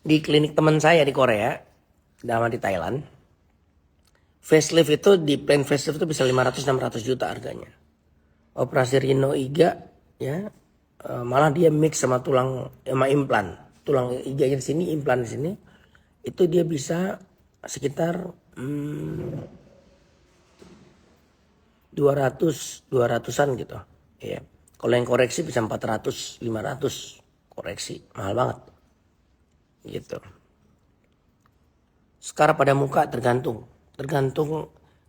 Di klinik teman saya di Korea, sama di Thailand, facelift itu di plan facelift itu bisa 500-600 juta harganya. Operasi Rhino Iga ya, malah dia mix sama tulang sama implan. Tulang iganya di sini, implan di sini. Itu dia bisa sekitar 200-200an gitu. Ya. Kalau yang koreksi bisa 400-500 koreksi, mahal banget. Gitu. Sekarang pada muka tergantung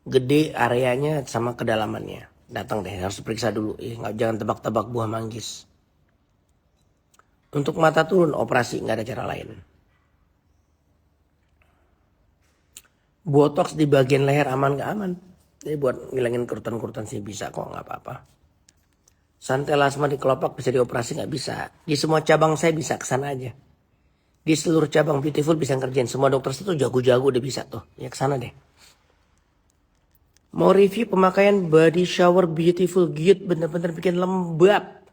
gede areanya sama kedalamannya. Datang deh, harus periksa dulu. Jangan tebak-tebak buah manggis. Untuk mata turun operasi, nggak ada cara lain. Botox di bagian leher aman nggak aman? Jadi buat ngilangin kerutan-kerutan sih bisa kok, nggak apa-apa. Santai lasma di kelopak bisa dioperasi nggak bisa? Di semua cabang saya bisa, kesana aja. Di seluruh cabang Beautiful bisa ngerjain. Semua dokter itu jago-jago udah bisa tuh. Ya kesana deh. Mau review pemakaian body shower Beautiful Good, bener-bener bikin lembab.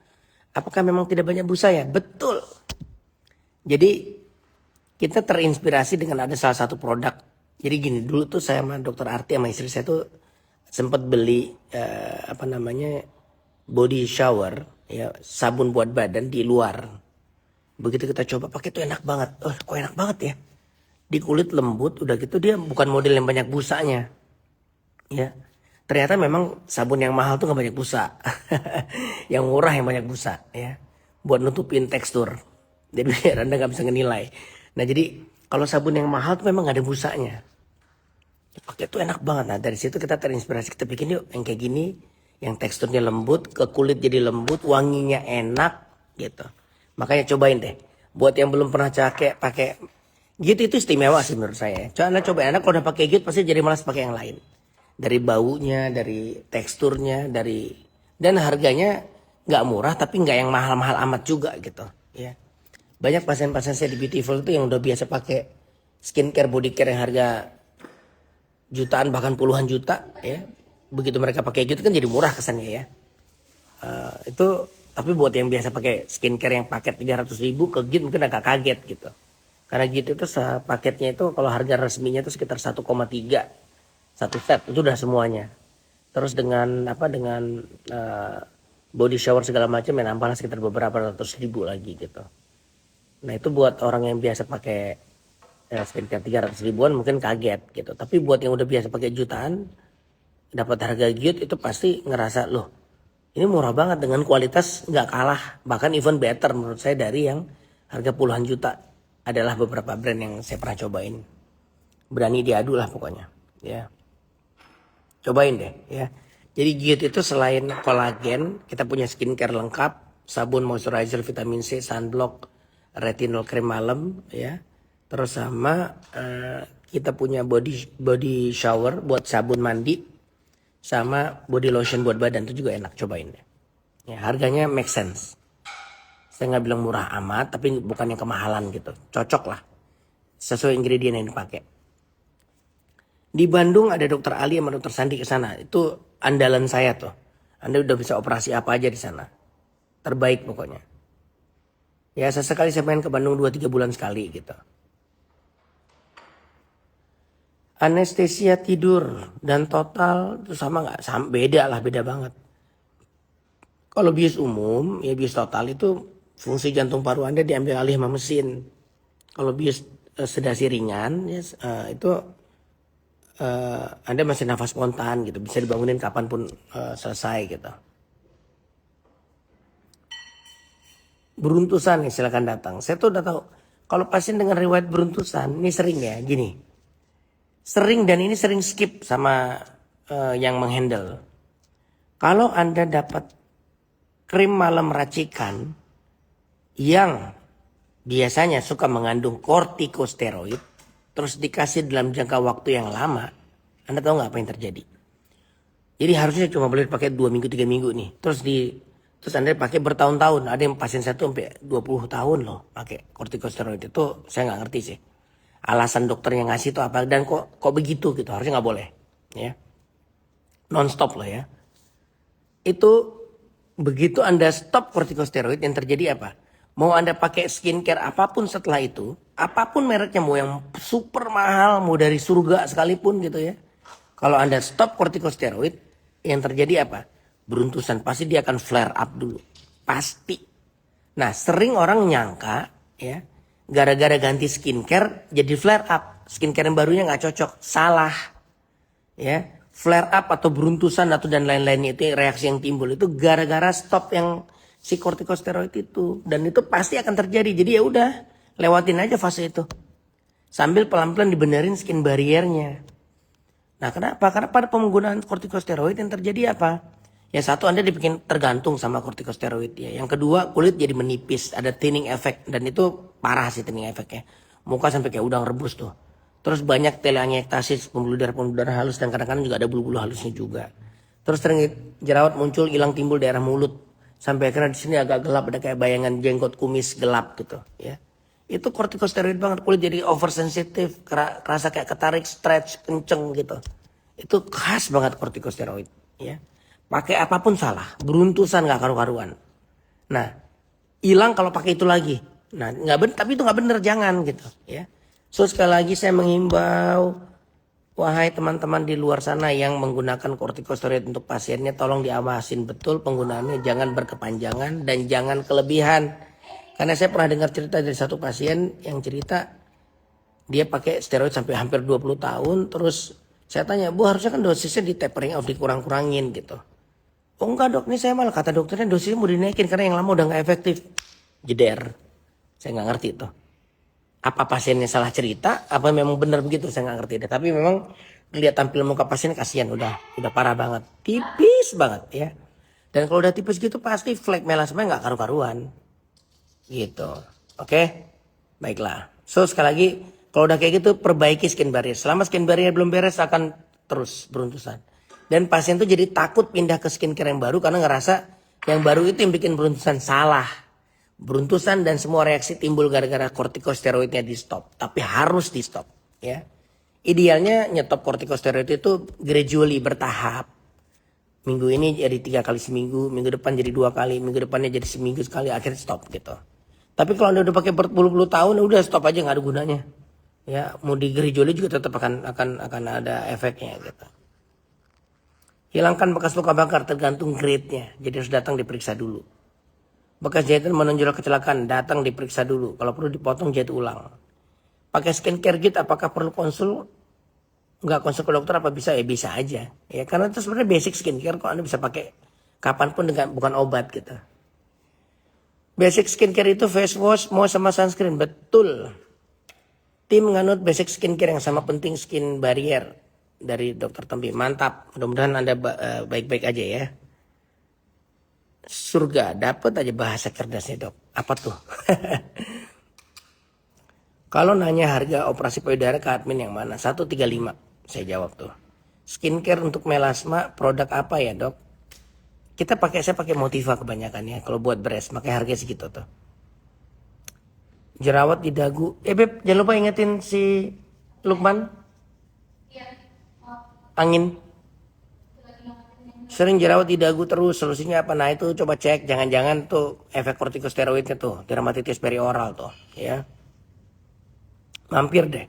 Apakah memang tidak banyak busa ya? Betul. Jadi kita terinspirasi dengan ada salah satu produk. Jadi gini, dulu tuh saya sama dokter Arti sama istri saya tuh sempat beli body shower, ya sabun buat badan di luar. Begitu kita coba pakai tuh enak banget. Oh, kok enak banget ya? Di kulit lembut, udah gitu dia bukan model yang banyak busanya. Ya, ternyata memang sabun yang mahal tuh gak banyak busa. Yang murah yang banyak busa ya. Buat nutupin tekstur. Jadi biar Anda gak bisa ngenilai. Nah jadi kalau sabun yang mahal tuh memang gak ada busanya. Pakai tuh enak banget. Nah dari situ kita terinspirasi, kita bikin yuk yang kayak gini. Yang teksturnya lembut, ke kulit jadi lembut, wanginya enak gitu. Makanya cobain deh. Buat yang belum pernah pakai Git itu istimewa sih menurut saya. Coba Anda kalau udah pakai Git pasti jadi malas pakai yang lain. Dari baunya, dari teksturnya, dan harganya nggak murah tapi nggak yang mahal-mahal amat juga gitu. Ya. Banyak pasien-pasien saya di Beautiful itu yang udah biasa pakai skincare, body care yang harga jutaan bahkan puluhan juta ya. Begitu mereka pakai gitu kan jadi murah kesannya ya. Itu tapi buat yang biasa pakai skincare yang paket 300.000 ke Git mungkin agak kaget gitu. Karena Git itu paketnya itu kalau harga resminya itu sekitar 1,3 satu set itu udah semuanya. Terus dengan body shower segala macam yang nambah sekitar beberapa ratus ribu lagi gitu. Nah itu buat orang yang biasa pakai skincare 300 ribuan mungkin kaget gitu. Tapi buat yang udah biasa pakai jutaan dapat harga Git itu pasti ngerasa loh ini murah banget dengan kualitas nggak kalah bahkan even better menurut saya dari yang harga puluhan juta. Adalah beberapa brand yang saya pernah cobain. Berani diadu lah pokoknya ya. Cobain deh ya. Jadi Git itu selain kolagen kita punya skincare lengkap, sabun, moisturizer, vitamin C, sunblock, retinol, krim malam ya. Terus sama kita punya body shower buat sabun mandi, sama body lotion buat badan itu juga enak, cobain deh. Ya, harganya make sense. Saya nggak bilang murah amat, tapi bukan yang kemahalan gitu. Cocok lah, sesuai ingredient yang dipakai. Di Bandung ada dokter Ali sama dokter Sandi ke sana. Itu andalan saya tuh. Anda udah bisa operasi apa aja di sana. Terbaik pokoknya. Ya sesekali saya main ke Bandung 2-3 bulan sekali gitu. Anestesia tidur dan total itu sama nggak? Beda lah, beda banget. Kalau bius umum, ya bius total itu fungsi jantung paru Anda diambil alih sama mesin. Kalau bius sedasi ringan, ya, itu Anda masih nafas spontan gitu, bisa dibangunin kapanpun selesai gitu. Beruntusan nih silakan datang. Saya tuh udah tahu kalau pasien dengan riwayat beruntusan ini sering ya gini. Sering dan ini sering skip sama yang menghandle. Kalau Anda dapat krim malam racikan yang biasanya suka mengandung kortikosteroid, terus dikasih dalam jangka waktu yang lama, Anda tahu nggak apa yang terjadi? Jadi harusnya cuma boleh pakai 2 minggu 3 minggu nih. Terus Anda pakai bertahun-tahun. Ada yang pasien saya tuh sampai 20 tahun loh pakai kortikosteroid. Itu saya nggak ngerti sih. Alasan dokter yang ngasih itu apa dan kok begitu gitu, harusnya nggak boleh ya. Non stop loh ya. Itu begitu Anda stop kortikosteroid yang terjadi apa? Mau Anda pakai skincare apapun setelah itu, Apapun mereknya, mau yang super mahal, mau dari surga sekalipun gitu ya. Kalau Anda stop kortikosteroid, yang terjadi apa? Beruntusan, pasti dia akan flare up dulu. Pasti. Nah, sering orang nyangka ya, gara-gara ganti skincare jadi flare up. Skincare yang barunya nggak cocok. Salah. Ya, flare up atau beruntusan atau dan lain-lainnya itu reaksi yang timbul itu gara-gara stop yang si kortikosteroid itu, dan itu pasti akan terjadi. Jadi ya udah, lewatin aja fase itu. Sambil pelan-pelan dibenerin skin barriernya. Nah, kenapa? Karena pada penggunaan kortikosteroid yang terjadi apa? Ya satu, Anda dibikin tergantung sama kortikosteroid ya. Yang kedua, kulit jadi menipis, ada thinning effect, dan itu parah sih thinning effectnya. Muka sampai kayak udang rebus tuh. Terus banyak teleangiektasis, pembuluh darah halus, dan kadang-kadang juga ada bulu-bulu halusnya juga. Terus sering jerawat muncul, hilang, timbul daerah mulut, sampai akhirnya di sini agak gelap, ada kayak bayangan jenggot kumis gelap gitu ya. Itu kortikosteroid banget, kulit jadi oversensitif, kerasa kayak ketarik, stretch, kenceng gitu. Itu khas banget kortikosteroid ya. Pakai apapun salah, beruntusan nggak karu-karuan. Nah, hilang kalau pakai itu lagi. Nah, nggak bener, tapi itu nggak bener, jangan gitu ya. So sekali lagi saya menghimbau, wahai teman-teman di luar sana yang menggunakan kortikosteroid untuk pasiennya, tolong diawasin betul penggunaannya, jangan berkepanjangan dan jangan kelebihan. Karena saya pernah dengar cerita dari satu pasien yang cerita dia pakai steroid sampai hampir 20 tahun. Terus saya tanya, Bu, harusnya kan dosisnya di tapering atau dikurang-kurangin gitu. Oh enggak dok, ini saya malah kata dokternya dosisnya mau dinaikin karena yang lama udah gak efektif. Jeder. Saya gak ngerti itu. Apa pasiennya salah cerita, apa memang benar begitu, saya gak ngerti deh. Tapi memang lihat tampil muka pasien kasihan, udah parah banget. Tipis banget ya. Dan kalau udah tipis gitu pasti flek melasma gak karu-karuan. Gitu. Oke? Baiklah. So sekali lagi, kalau udah kayak gitu perbaiki skin barrier. Selama skin barrier belum beres akan terus beruntusan. Dan pasien tuh jadi takut pindah ke skincare yang baru karena ngerasa yang baru itu yang bikin beruntusan. Salah. Beruntusan dan semua reaksi timbul gara-gara kortikosteroidnya di stop. Tapi harus di stop ya. Idealnya nyetop kortikosteroid itu gradually, bertahap. Minggu ini jadi 3 kali seminggu, minggu depan jadi 2 kali, minggu depannya jadi seminggu sekali, akhirnya stop gitu. Tapi kalau Anda udah pakai berpuluh-puluh tahun, udah stop aja, nggak ada gunanya. Ya, mau di gradually juga tetap akan ada efeknya gitu. Hilangkan bekas luka bakar tergantung grade-nya. Jadi harus datang diperiksa dulu. Bekas jahitan menonjol kecelakaan, datang diperiksa dulu. Kalau perlu dipotong, jahit ulang. Pakai skincare kit, apakah perlu konsul? Enggak konsul ke dokter apa bisa? Ya bisa aja. Ya karena itu sebenarnya basic skincare kok, Anda bisa pakai kapanpun dengan bukan obat gitu. Basic skincare itu face wash mau sama sunscreen, betul. Tim nganut basic skincare yang sama penting skin barrier dari Dokter Tembi. Mantap, mudah-mudahan Anda baik-baik aja ya. Surga, dapat aja bahasa cerdasnya dok. Apa tuh? Kalau nanya harga operasi payudara ke admin yang mana? 135, saya jawab tuh. Skincare untuk melasma, produk apa ya dok? Saya pakai Motiva kebanyakan ya. Kalau buat breast, makanya harga segitu tuh. Jerawat di dagu. Beb, jangan lupa ingetin si Lukman. Angin. Sering jerawat di dagu terus, solusinya apa? Nah itu coba cek, jangan-jangan tuh efek kortikosteroidnya tuh, dermatitis perioral tuh ya. Mampir deh.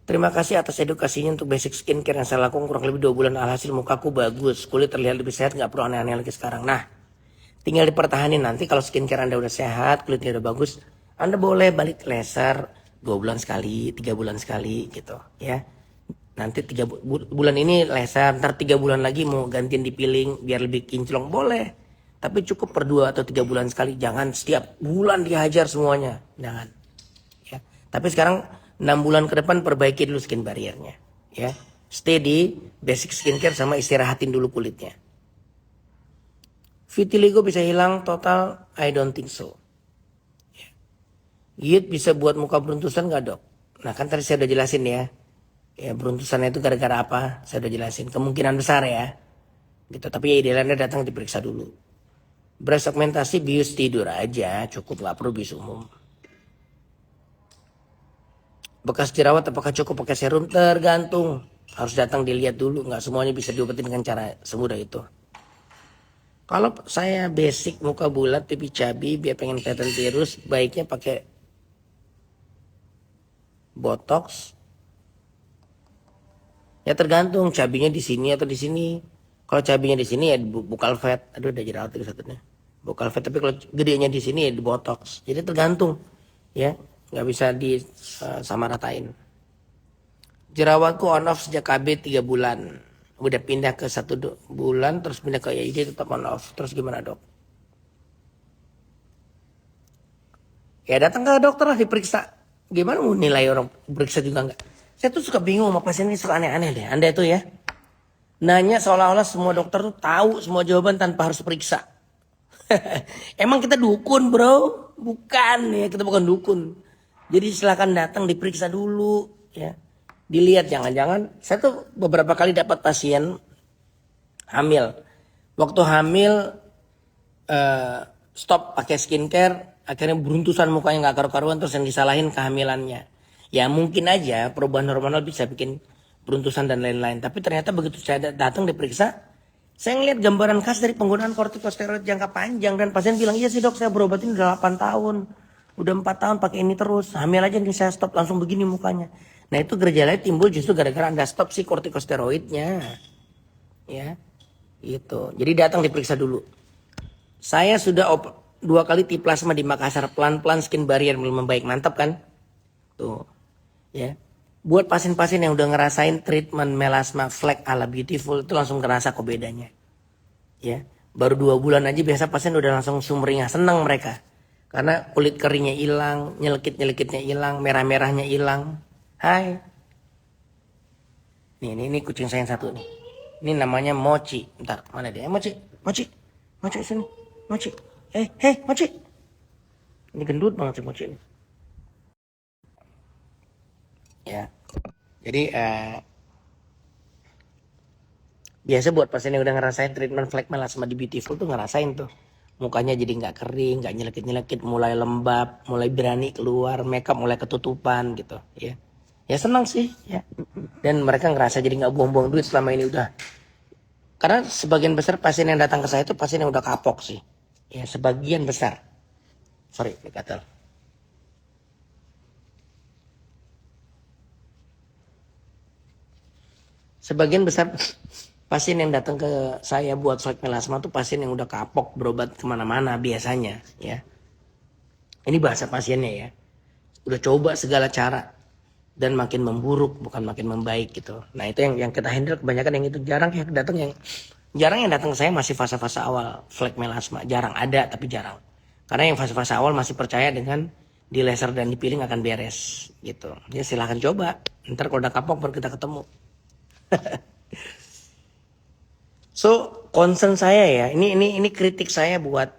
Terima kasih atas edukasinya untuk basic skincare yang saya lakukan kurang lebih 2 bulan. Alhasil mukaku bagus, kulit terlihat lebih sehat, gak perlu aneh-aneh lagi sekarang. Nah, tinggal dipertahanin nanti kalau skincare Anda udah sehat, kulitnya udah bagus, Anda boleh balik laser 2 bulan sekali, 3 bulan sekali gitu ya. Nanti 3 bulan ini laser, ntar 3 bulan lagi mau gantiin di peeling biar lebih kinclong, boleh. Tapi cukup per 2 atau 3 bulan sekali, jangan setiap bulan dihajar semuanya, jangan. Ya. Tapi sekarang 6 bulan ke depan perbaiki dulu skin barriernya ya. Stay di basic skincare sama istirahatin dulu kulitnya. Vitiligo bisa hilang total? I don't think so. Ya. Giat bisa buat muka beruntusan gak dok? Nah kan tadi saya udah jelasin ya. Ya beruntusannya itu gara-gara apa? Saya udah jelasin. Kemungkinan besar ya. Gitu. Tapi ya idealnya datang diperiksa dulu. Breast augmentasi bius tidur aja. Cukup, gak perlu bius umum. Bekas jerawat apakah cukup pakai serum? Tergantung. Harus datang dilihat dulu. Gak semuanya bisa diobatin dengan cara semudah itu. Kalau saya basic muka bulat, pipi cabi, biar pengen kelihatan tirus, baiknya pakai botox. Ya tergantung cabenya di sini atau di sini. Kalau cabenya di sini ya bukal fat. Aduh udah jerawat itu satunya. Bukal fat, tapi kalau gedenya di sini ya di botox. Jadi tergantung ya, nggak bisa disamaratain. Jerawatku on off sejak KB 3 bulan. Udah pindah ke 1 bulan terus pindah ke IUD tetap on off. Terus gimana dok? Ya datang ke dokter lah diperiksa. Gimana mau nilai orang periksa juga enggak? Saya tuh suka bingung sama pasien ini, suka aneh-aneh deh. Anda itu ya, nanya seolah-olah semua dokter tuh tahu semua jawaban tanpa harus periksa. Emang kita dukun bro? Bukan ya, kita bukan dukun. Jadi silakan datang diperiksa dulu ya. Dilihat, jangan-jangan saya tuh beberapa kali dapat pasien hamil. Waktu hamil stop pakai skincare, akhirnya beruntusan mukanya nggak karu-karuan, terus yang disalahin kehamilannya. Ya mungkin aja perubahan hormonal bisa bikin beruntusan dan lain-lain. Tapi ternyata begitu saya datang diperiksa, saya ngeliat gambaran khas dari penggunaan kortikosteroid jangka panjang. Dan pasien bilang, iya sih dok, saya berobat ini udah 8 tahun. Udah 4 tahun pakai ini terus. Hamil aja nih saya stop, langsung begini mukanya. Nah itu gejalanya timbul justru gara-gara Anda stop si kortikosteroidnya. Ya, gitu. Jadi datang diperiksa dulu. Saya sudah 2 kali T plasma di Makassar, pelan-pelan skin barrier belum membaik. Mantap kan? Tuh. Ya. Buat pasien-pasien yang udah ngerasain treatment melasma flek ala Beautiful itu langsung ngerasa kok bedanya. Ya. Baru 2 bulan aja biasa pasien udah langsung sumringah, senang mereka. Karena kulit keringnya hilang, nyelekit-nyelekitnya hilang, merah-merahnya hilang. Hai. Ini kucing saya yang satu nih. Ini namanya Mochi. Bentar, mana dia? Mochi. Mochi sini. Mochi. Hei, Mochi. Ini gendut banget si Mochi ini. Ya. Jadi biasa buat pasien yang udah ngerasain treatment flek melasma di Beautiful tuh ngerasain tuh. Mukanya jadi nggak kering, nggak nyelekit-nyelekit, mulai lembab, mulai berani keluar, makeup mulai ketutupan gitu, ya. Ya senang sih, ya. Dan mereka ngerasa jadi nggak buang-buang duit selama ini udah. Karena sebagian besar pasien yang datang ke saya itu pasien yang udah kapok sih. Ya, sebagian besar. Sorry, gatal. Sebagian besar pasien yang datang ke saya buat flek melasma tuh pasien yang udah kapok berobat kemana-mana biasanya, ya. Ini bahasa pasiennya ya. Udah coba segala cara dan makin memburuk bukan makin membaik gitu. Nah itu yang kita handle kebanyakan yang itu. Jarang yang datang ke saya masih fase-fase awal flek melasma. Jarang ada tapi jarang. Karena yang fase-fase awal masih percaya dengan di laser dan di peeling akan beres gitu. Ya silahkan coba. Ntar kalau udah kapok baru kita ketemu. So concern saya ya, ini kritik saya buat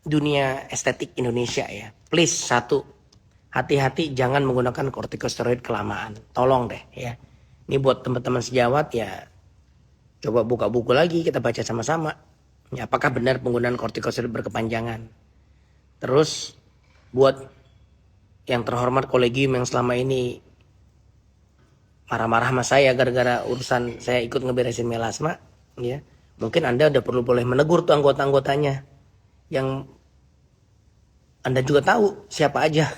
dunia estetik Indonesia ya. Please, satu, hati-hati jangan menggunakan kortikosteroid kelamaan. Tolong deh ya. Ini buat teman-teman sejawat ya. Coba buka buku lagi, kita baca sama-sama. Ya, apakah benar penggunaan kortikosteroid berkepanjangan? Terus buat yang terhormat kolegium yang selama ini marah-marah sama saya gara-gara urusan saya ikut ngeberesin melasma, ya. Mungkin Anda udah perlu boleh menegur tuh anggota-anggotanya yang Anda juga tahu siapa aja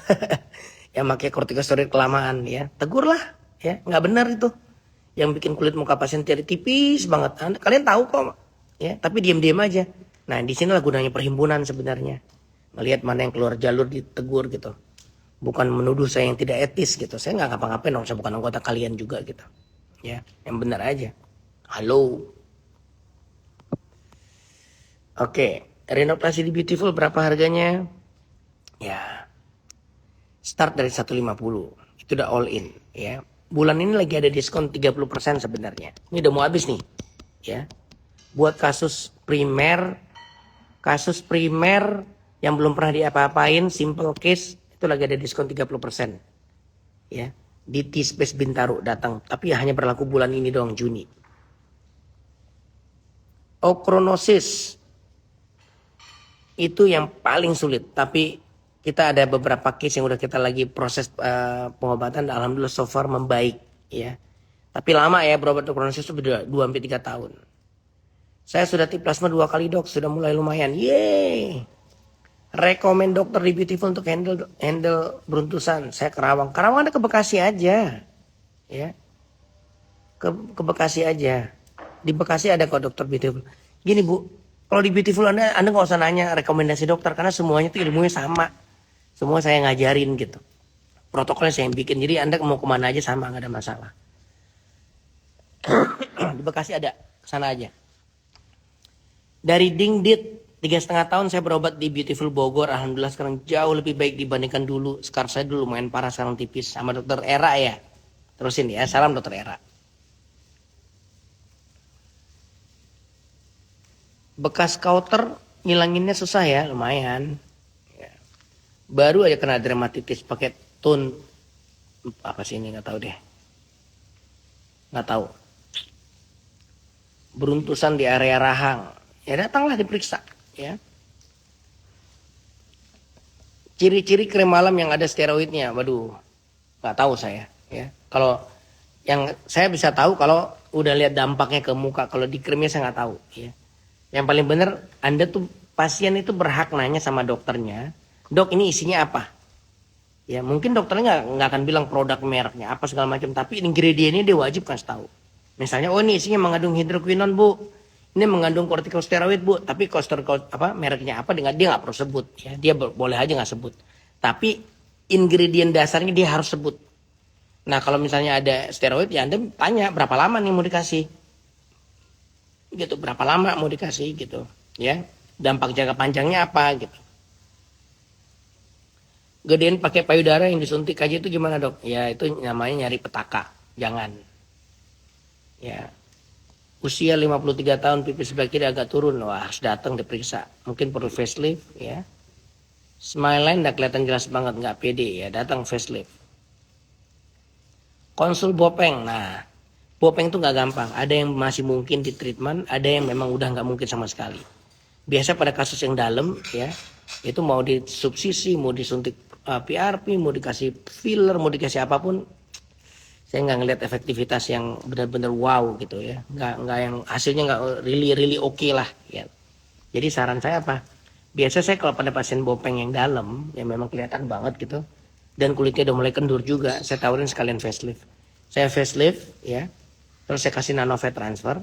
yang pakai kortikosteroid kelamaan, ya. Tegurlah, ya. Nggak benar itu. Yang bikin kulit muka pasien jadi tipis banget. Kalian tahu kok, ya. Tapi diam-diam aja. Nah, di sinilah gunanya perhimpunan sebenarnya. Melihat mana yang keluar jalur ditegur gitu. Bukan menuduh saya yang tidak etis gitu. Saya nggak ngapa-ngapain dong, saya bukan anggota kalian juga gitu. Ya, yang benar aja. Halo. Oke, rinoplasti di Beautiful berapa harganya? Ya, start dari 150. Itu udah all in, ya. Bulan ini lagi ada diskon 30% sebenarnya. Ini udah mau habis nih, ya. Buat kasus primer yang belum pernah diapa-apain, simple case, itu lagi ada diskon 30%. Ya, di T-Space Bintaro datang, tapi hanya berlaku bulan ini doang, Juni. Okronosis itu yang paling sulit, tapi kita ada beberapa case yang udah kita lagi proses pengobatan, alhamdulillah so far membaik, ya. Tapi lama ya berobat okronosis itu 2-3 tahun. Saya sudah T plasma 2 kali dok, sudah mulai lumayan. Yeay. Rekomen dokter di Beautiful untuk handle beruntusan. Saya Karawang. Karawang ada ke Bekasi aja. Ya. Ke Bekasi aja. Di Bekasi ada kok dokter Beautiful. Gini Bu, kalau di Beautiful Anda nggak usah nanya rekomendasi dokter karena semuanya tuh ilmunya sama. Semua saya ngajarin gitu. Protokolnya saya yang bikin. Jadi Anda mau kemana aja sama, nggak ada masalah. Di Bekasi ada, kesana aja. Dari Dingdit 3,5 tahun saya berobat di Beautiful Bogor. Alhamdulillah sekarang jauh lebih baik dibandingkan dulu. Scar saya dulu lumayan parah, sekarang tipis. Sama dokter Era ya. Terusin ya, salam dokter Era. Bekas kauter ngilanginnya susah ya, lumayan. Ya. Baru aja kena dermatitis pakai tone. Apa sih ini, nggak tahu deh. Nggak tahu. Beruntusan di area rahang. Ya datanglah diperiksa. Ya. Ciri-ciri krim malam yang ada steroidnya, waduh, nggak tahu saya. Ya, kalau yang saya bisa tahu kalau udah lihat dampaknya ke muka, kalau di krimnya saya nggak tahu. Ya. Yang paling benar, Anda tuh pasien itu berhak nanya sama dokternya, dok ini isinya apa? Ya mungkin dokternya nggak akan bilang produk mereknya apa segala macam, tapi ingredientnya dia wajib kasih tahu. Misalnya, oh ini isinya mengandung hidroquinon bu. Ini mengandung kortikosteroid bu, tapi mereknya apa dia nggak perlu sebut, ya dia boleh aja nggak sebut. Tapi ingredient dasarnya dia harus sebut. Nah kalau misalnya ada steroid ya Anda tanya berapa lama nih mau dikasih, gitu berapa lama mau dikasih gitu, ya dampak jangka panjangnya apa gitu. Gedein pakai payudara yang disuntik aja itu gimana dok? Ya itu namanya nyari petaka, jangan. Ya. Usia 53 tahun, pipi sebelah kiri agak turun. Wah, harus datang diperiksa. Mungkin perlu facelift ya. Smile line udah kelihatan jelas banget, nggak pede ya. Datang facelift. Konsul Bopeng. Nah, Bopeng itu nggak gampang. Ada yang masih mungkin di treatment, ada yang memang udah nggak mungkin sama sekali. Biasa pada kasus yang dalam ya, itu mau disubsisi, mau disuntik PRP, mau dikasih filler, mau dikasih apapun, saya nggak ngelihat efektivitas yang benar-benar wow gitu ya, nggak yang hasilnya nggak really oke lah ya. Jadi saran saya apa, biasa saya kalau pada pasien Bopeng yang dalam yang memang kelihatan banget gitu dan kulitnya udah mulai kendur juga, saya tawarin sekalian facelift. Saya facelift ya, terus saya kasih nano fat transfer.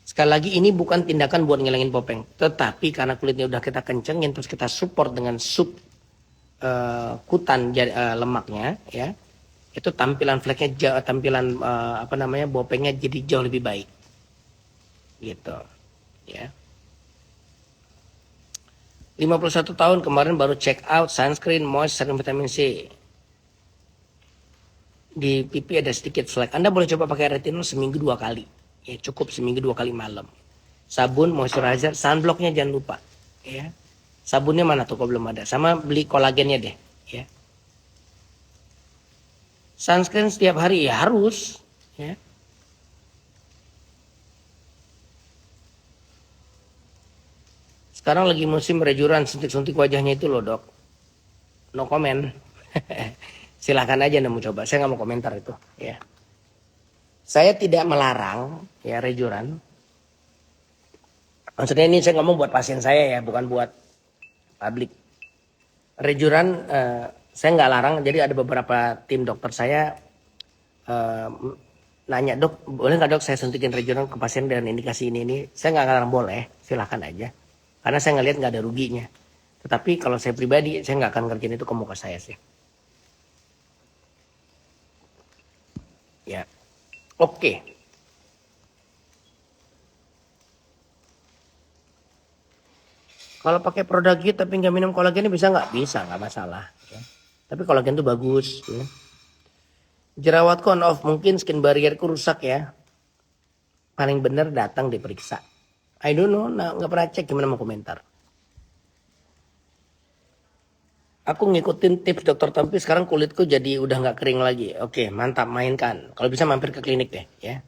Sekali lagi ini bukan tindakan buat ngilangin Bopeng, tetapi karena kulitnya udah kita kencengin terus kita support dengan kutan lemaknya ya, itu tampilan fleknya tampilan Bopengnya jadi jauh lebih baik gitu ya. 51 tahun kemarin baru check out sunscreen moisture vitamin C, di pipi ada sedikit flek. Anda boleh coba pakai retinol seminggu 2 kali ya, cukup seminggu 2 kali malam. Sabun moisturizer, sunblocknya jangan lupa ya. Sabunnya mana tuh, kok belum ada, sama beli kolagennya deh ya. Sunscreen setiap hari ya harus ya. Sekarang lagi musim rejuran, suntik-suntik wajahnya itu loh dok. No comment. Silahkan aja Anda mau coba, saya nggak mau komentar itu ya. Saya tidak melarang ya rejuran. Maksudnya ini saya ngomong buat pasien saya ya, bukan buat publik. Rejuran saya nggak larang, jadi ada beberapa tim dokter saya nanya, dok boleh nggak dok saya suntikin rejuran ke pasien dengan indikasi ini. Saya nggak larang, boleh, silahkan aja. Karena saya ngelihat nggak ada ruginya. Tetapi kalau saya pribadi, saya nggak akan ngerjain itu ke muka saya sih. Ya, oke. Kalau pakai produk gitu tapi nggak minum kolagen bisa nggak? Bisa, nggak masalah. Ya. Tapi kolagen itu bagus. Ya. Jerawatku on off, mungkin skin barrierku rusak ya. Paling bener datang diperiksa. I don't know, nggak pernah cek, gimana mau komentar. Aku ngikutin tips dokter Tampi, sekarang kulitku jadi udah nggak kering lagi. Oke, mantap, mainkan. Kalau bisa mampir ke klinik deh ya.